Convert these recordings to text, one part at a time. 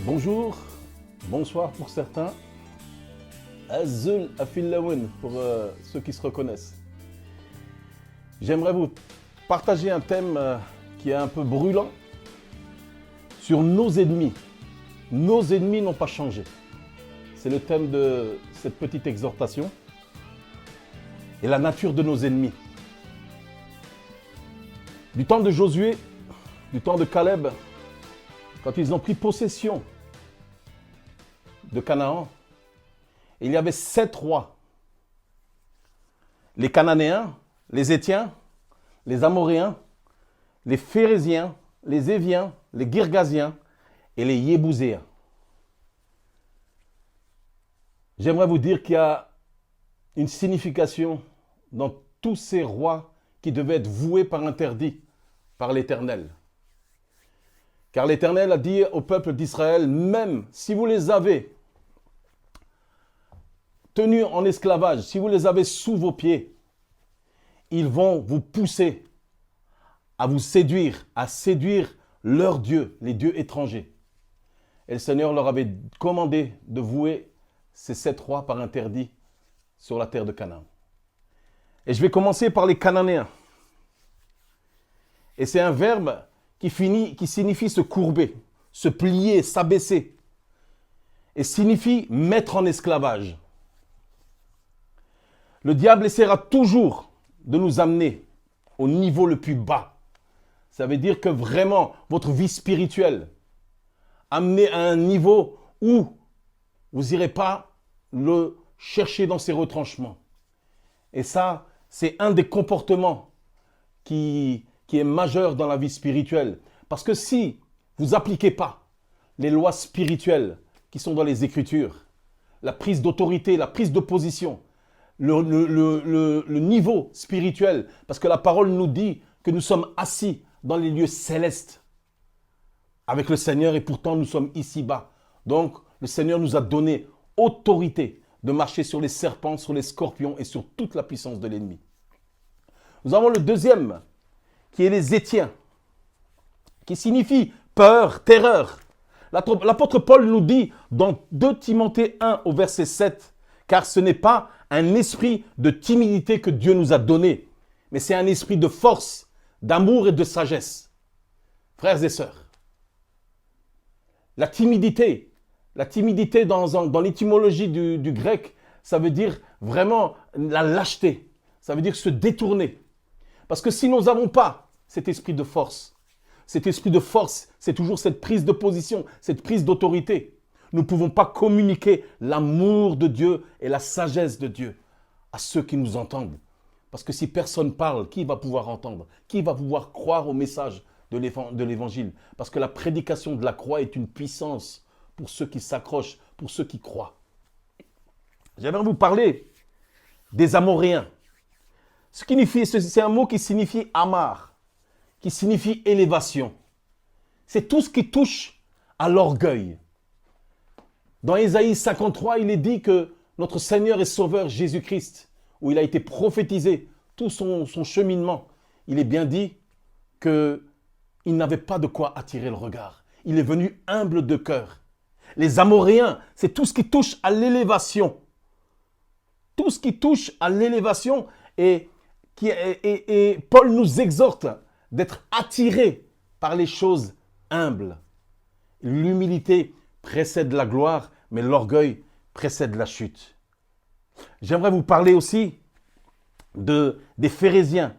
Bonjour, bonsoir pour certains, Azul Afillaouen pour ceux qui se reconnaissent. J'aimerais vous partager un thème qui est un peu brûlant sur nos ennemis. Nos ennemis n'ont pas changé. C'est le thème de cette petite exhortation et la nature de nos ennemis. Du temps de Josué, du temps de Caleb, quand ils ont pris possession de Canaan, il y avait 7 rois. Les Cananéens, les Hétiens, les Amoréens, les Phéréziens, les Éviens, les Girgasiens et les Yébouséens. J'aimerais vous dire qu'il y a une signification dans tous ces rois qui devaient être voués par interdit par l'Éternel. Car l'Éternel a dit au peuple d'Israël, même si vous les avez tenus en esclavage, si vous les avez sous vos pieds, ils vont vous pousser à vous séduire, à séduire leurs dieux, les dieux étrangers. Et le Seigneur leur avait commandé de vouer ces 7 rois par interdit sur la terre de Canaan. Et je vais commencer par les Cananéens. Et c'est un verbe qui signifie se courber, se plier, s'abaisser. Et signifie mettre en esclavage. Le diable essaiera toujours de nous amener au niveau le plus bas. Ça veut dire que vraiment, votre vie spirituelle, amener à un niveau où vous n'irez pas le chercher dans ses retranchements. Et ça, c'est un des comportements qui est majeur dans la vie spirituelle. Parce que si vous n'appliquez pas les lois spirituelles qui sont dans les Écritures, la prise d'autorité, la prise de position, le niveau spirituel, parce que la parole nous dit que nous sommes assis dans les lieux célestes avec le Seigneur et pourtant nous sommes ici-bas. Donc le Seigneur nous a donné autorité de marcher sur les serpents, sur les scorpions et sur toute la puissance de l'ennemi. Nous avons le deuxième qui est les Hétiens, qui signifie peur, terreur. L'apôtre Paul nous dit dans 2 Timothée 1 au verset 7, car ce n'est pas un esprit de timidité que Dieu nous a donné, mais c'est un esprit de force, d'amour et de sagesse. Frères et sœurs, la timidité dans l'étymologie du grec, ça veut dire vraiment la lâcheté, ça veut dire se détourner. Parce que si nous n'avons pas cet esprit de force, c'est toujours cette prise de position, cette prise d'autorité. Nous ne pouvons pas communiquer l'amour de Dieu et la sagesse de Dieu à ceux qui nous entendent. Parce que si personne parle, qui va pouvoir entendre? Qui va pouvoir croire au message de l'évangile? Parce que la prédication de la croix est une puissance pour ceux qui s'accrochent, pour ceux qui croient. J'aimerais vous parler des Amoréens. C'est un mot qui signifie amar, qui signifie élévation. C'est tout ce qui touche à l'orgueil. Dans Ésaïe 53, il est dit que notre Seigneur et Sauveur Jésus-Christ, où il a été prophétisé tout son cheminement, il est bien dit qu'il n'avait pas de quoi attirer le regard. Il est venu humble de cœur. Les Amoréens, c'est tout ce qui touche à l'élévation. Tout ce qui touche à l'élévation et Paul nous exhorte d'être attirés par les choses humbles. L'humilité précède la gloire, mais l'orgueil précède la chute. J'aimerais vous parler aussi des Phéréziens.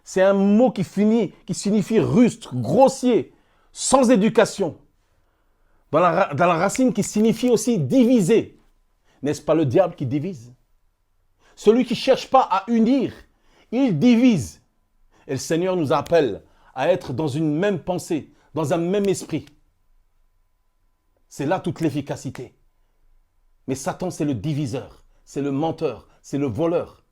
C'est un mot qui signifie rustre, grossier, sans éducation. Dans la racine qui signifie aussi diviser. N'est-ce pas le diable qui divise? Celui qui ne cherche pas à unir, il divise. Et le Seigneur nous appelle à être dans une même pensée, dans un même esprit. C'est là toute l'efficacité. Mais Satan, c'est le diviseur, c'est le menteur, c'est le voleur.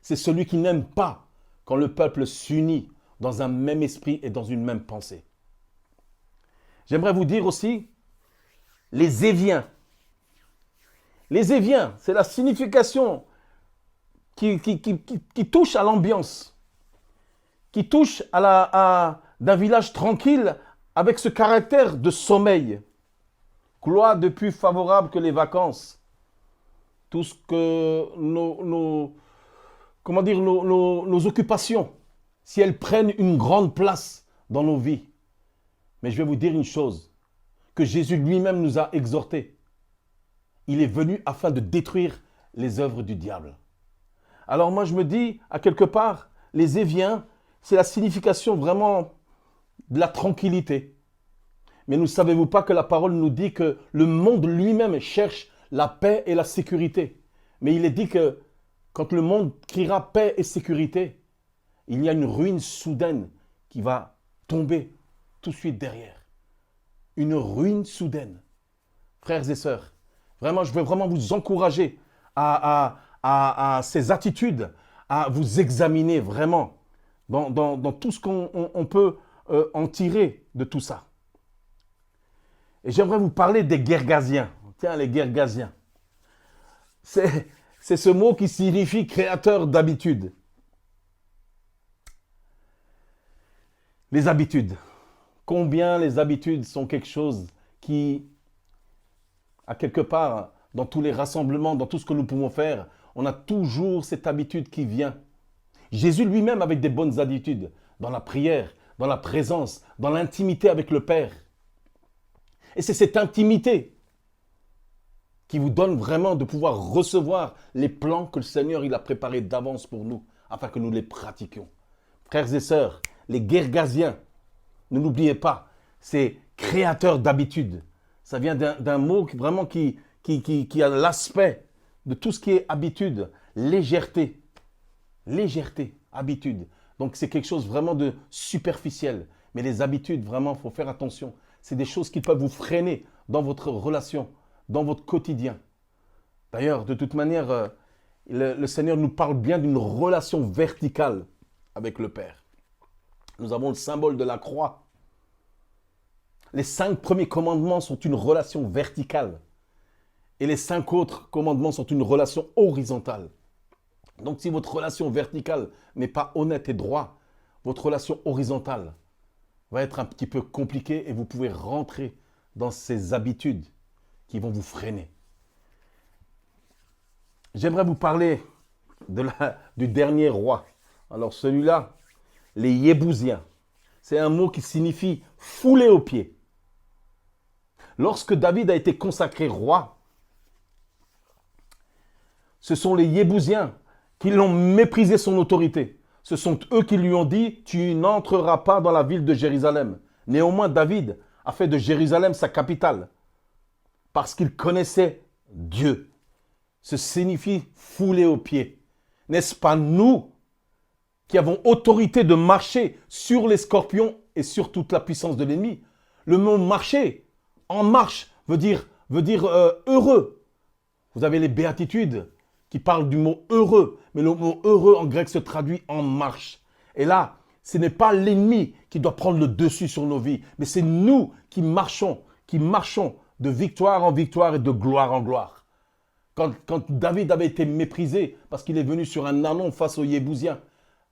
C'est celui qui n'aime pas quand le peuple s'unit dans un même esprit et dans une même pensée. J'aimerais vous dire aussi les Éviens. Les Éviens, c'est la signification qui touche à l'ambiance, qui touche d'un village tranquille avec ce caractère de sommeil. Quoi de plus favorable que les vacances? Tout ce que comment dire, nos occupations, si elles prennent une grande place dans nos vies. Mais je vais vous dire une chose, que Jésus lui-même nous a exhortés. Il est venu afin de détruire les œuvres du diable. Alors moi je me dis, à quelque part, les Éviens, c'est la signification vraiment de la tranquillité. Mais ne savez-vous pas que la parole nous dit que le monde lui-même cherche la paix et la sécurité. Mais il est dit que quand le monde criera paix et sécurité, il y a une ruine soudaine qui va tomber tout de suite derrière. Une ruine soudaine. Frères et sœurs, vraiment, je veux vraiment vous encourager à ces attitudes, à vous examiner vraiment dans tout ce qu'on peut en tirer de tout ça. Et j'aimerais vous parler des Guergasiens. Tiens, les Guergasiens. C'est ce mot qui signifie créateur d'habitude. Les habitudes. Combien les habitudes sont quelque chose qui, à quelque part, dans tous les rassemblements, dans tout ce que nous pouvons faire, on a toujours cette habitude qui vient. Jésus lui-même avait des bonnes habitudes dans la prière, dans la présence, dans l'intimité avec le Père. Et c'est cette intimité qui vous donne vraiment de pouvoir recevoir les plans que le Seigneur il a préparés d'avance pour nous, afin que nous les pratiquions. Frères et sœurs, les Guergasiens, ne l'oubliez pas, c'est créateur d'habitude. Ça vient d'un mot vraiment qui a l'aspect de tout ce qui est habitude, légèreté. Légèreté, habitude. Donc c'est quelque chose vraiment de superficiel. Mais les habitudes, vraiment, il faut faire attention. C'est des choses qui peuvent vous freiner dans votre relation, dans votre quotidien. D'ailleurs, de toute manière, le Seigneur nous parle bien d'une relation verticale avec le Père. Nous avons le symbole de la croix. Les 5 premiers commandements sont une relation verticale. Et les 5 autres commandements sont une relation horizontale. Donc si votre relation verticale n'est pas honnête et droite, votre relation horizontale va être un petit peu compliquée et vous pouvez rentrer dans ces habitudes qui vont vous freiner. J'aimerais vous parler du dernier roi. Alors celui-là, les Yébousiens. C'est un mot qui signifie fouler aux pieds. Lorsque David a été consacré roi, ce sont les Yébousiens qui l'ont méprisé son autorité. Ce sont eux qui lui ont dit « Tu n'entreras pas dans la ville de Jérusalem ». Néanmoins, David a fait de Jérusalem sa capitale parce qu'il connaissait Dieu. Ce signifie fouler aux pieds. N'est-ce pas nous qui avons autorité de marcher sur les scorpions et sur toute la puissance de l'ennemi? Le mot « marcher », en marche, veut dire heureux. Vous avez les béatitudes qui parlent du mot heureux, mais le mot heureux en grec se traduit en marche. Et là, ce n'est pas l'ennemi qui doit prendre le dessus sur nos vies, mais c'est nous qui marchons de victoire en victoire et de gloire en gloire. Quand David avait été méprisé parce qu'il est venu sur un anon face aux Yébousiens,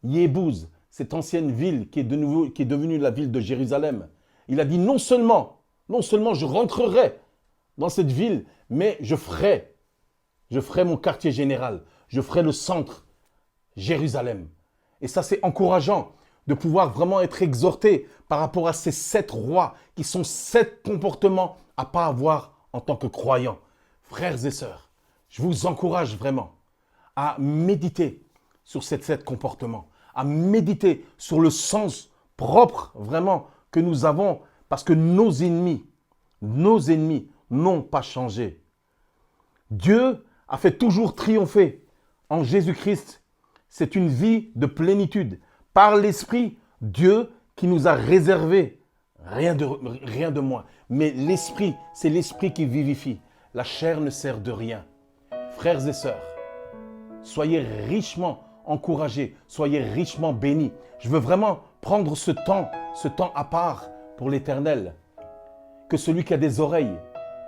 Yébouze, cette ancienne ville qui est devenue la ville de Jérusalem, il a dit non seulement je rentrerai dans cette ville, mais je ferai mon quartier général, je ferai le centre, Jérusalem. Et ça, c'est encourageant de pouvoir vraiment être exhorté par rapport à ces 7 rois qui sont 7 comportements à ne pas avoir en tant que croyants. Frères et sœurs, je vous encourage vraiment à méditer sur ces 7 comportements, à méditer sur le sens propre vraiment que nous avons parce que nos ennemis n'ont pas changé. Dieu a fait toujours triompher en Jésus-Christ. C'est une vie de plénitude. Par l'Esprit, Dieu qui nous a réservé rien de moins. Mais l'Esprit, c'est l'Esprit qui vivifie. La chair ne sert de rien. Frères et sœurs, soyez richement encouragés, soyez richement bénis. Je veux vraiment prendre ce temps à part pour l'Éternel. Que celui qui a des oreilles,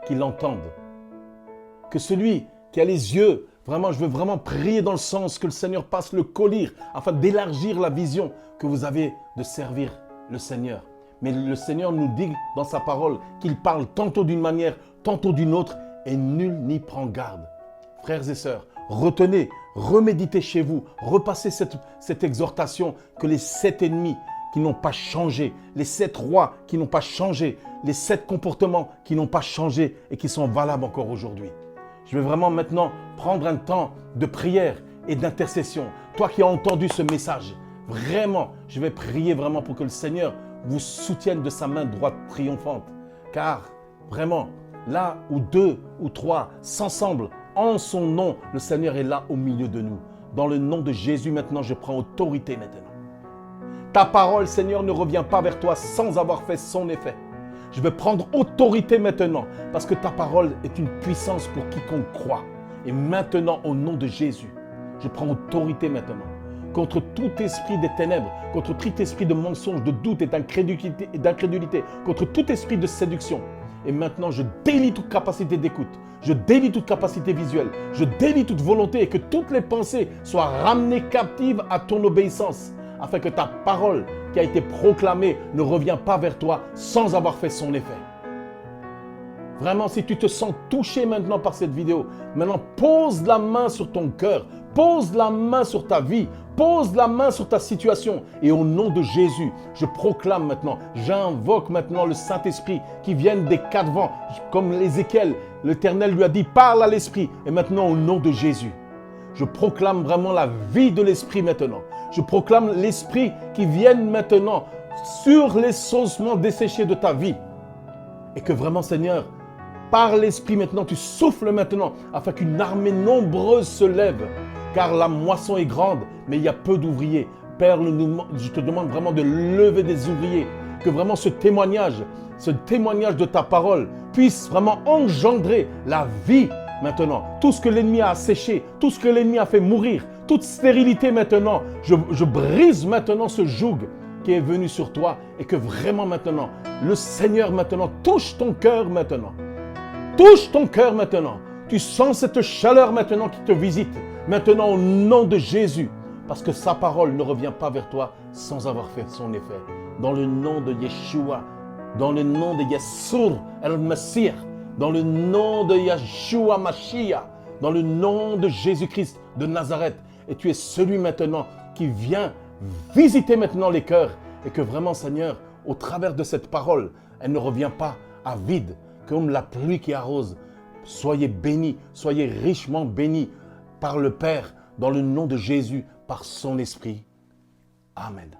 qu'il entende. Que celui qui a les yeux, vraiment, je veux vraiment prier dans le sens que le Seigneur passe le collier afin d'élargir la vision que vous avez de servir le Seigneur. Mais le Seigneur nous dit dans sa parole qu'il parle tantôt d'une manière, tantôt d'une autre, et nul n'y prend garde. Frères et sœurs, retenez, reméditez chez vous, repassez cette exhortation que les 7 ennemis qui n'ont pas changé, les 7 rois qui n'ont pas changé, les 7 comportements qui n'ont pas changé et qui sont valables encore aujourd'hui. Je vais vraiment maintenant prendre un temps de prière et d'intercession. Toi qui as entendu ce message, vraiment, je vais prier vraiment pour que le Seigneur vous soutienne de sa main droite triomphante. Car vraiment, là où 2 ou 3 s'ensemblent en son nom, le Seigneur est là au milieu de nous. Dans le nom de Jésus, maintenant, je prends autorité maintenant. Ta parole, Seigneur, ne revient pas vers toi sans avoir fait son effet. Je vais prendre autorité maintenant parce que ta parole est une puissance pour quiconque croit. Et maintenant, au nom de Jésus, je prends autorité maintenant contre tout esprit des ténèbres, contre tout esprit de mensonge, de doute et d'incrédulité, contre tout esprit de séduction. Et maintenant, je délie toute capacité d'écoute, je délie toute capacité visuelle, je délie toute volonté et que toutes les pensées soient ramenées captives à ton obéissance, afin que ta parole qui a été proclamée ne revienne pas vers toi sans avoir fait son effet. Vraiment, si tu te sens touché maintenant par cette vidéo, maintenant pose la main sur ton cœur, pose la main sur ta vie, pose la main sur ta situation et au nom de Jésus, je proclame maintenant, j'invoque maintenant le Saint-Esprit qui vienne des 4 vents, comme Ézéchiel, l'Éternel lui a dit, parle à l'Esprit. Et maintenant, au nom de Jésus, je proclame vraiment la vie de l'Esprit maintenant. Je proclame l'Esprit qui vienne maintenant sur les ossements desséchés de ta vie. Et que vraiment, Seigneur, par l'Esprit maintenant, tu souffles maintenant afin qu'une armée nombreuse se lève. Car la moisson est grande, mais il y a peu d'ouvriers. Père, je te demande vraiment de lever des ouvriers. Que vraiment ce témoignage de ta parole puisse vraiment engendrer la vie maintenant. Tout ce que l'ennemi a asséché, tout ce que l'ennemi a fait mourir, toute stérilité maintenant, je brise maintenant ce joug qui est venu sur toi et que vraiment maintenant, le Seigneur maintenant touche ton cœur maintenant. Touche ton cœur maintenant. Tu sens cette chaleur maintenant qui te visite. Maintenant au nom de Jésus. Parce que sa parole ne revient pas vers toi sans avoir fait son effet. Dans le nom de Yeshua. Dans le nom de Yeshua el-Messih. Dans le nom de Yeshua Mashiach. Dans le nom de Jésus-Christ de Nazareth. Et tu es celui maintenant qui vient visiter maintenant les cœurs. Et que vraiment Seigneur, au travers de cette parole, elle ne revient pas à vide. Comme la pluie qui arrose. Soyez bénis, soyez richement bénis par le Père, dans le nom de Jésus, par son Esprit. Amen.